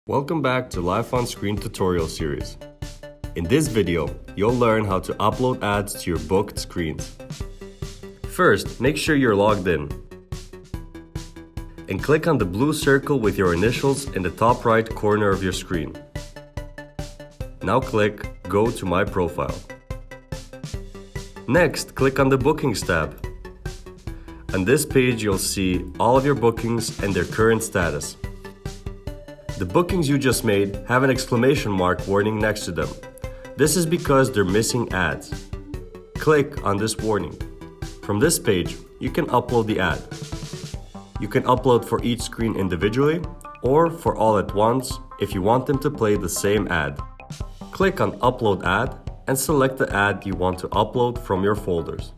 Welcome back to LifeOnScreen tutorial series. In this video, you'll learn how to upload ads to your booked screens. First, make sure you're logged in. And click on the blue circle with your initials in the top right corner of your screen. Now click Go to My Profile. Next, click on the Bookings tab. On this page, you'll see all of your bookings and their current status. The bookings you just made have an exclamation mark warning next to them. This is because they're missing ads. Click on this warning. From this page, you can upload the ad. You can upload for each screen individually or for all at once if you want them to play the same ad. Click on Upload Ad and select the ad you want to upload from your folders.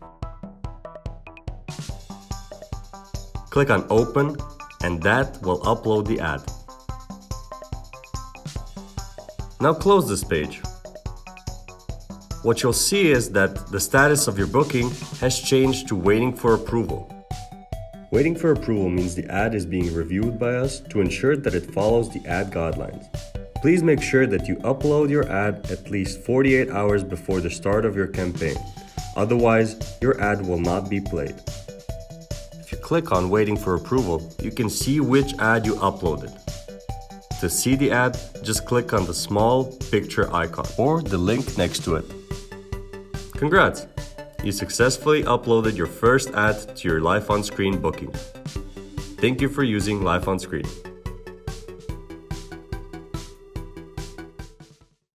Click on Open and that will upload the ad. Now close this page. What you'll see is that the status of your booking has changed to waiting for approval. Waiting for approval means the ad is being reviewed by us to ensure that it follows the ad guidelines. Please make sure that you upload your ad at least 48 hours before the start of your campaign. Otherwise, your ad will not be played. If you click on Waiting for Approval, you can see which ad you uploaded. To see the ad, just click on the small picture icon or the link next to it. Congrats! You successfully uploaded your first ad to your LifeOnScreen booking. Thank you for using LifeOnScreen.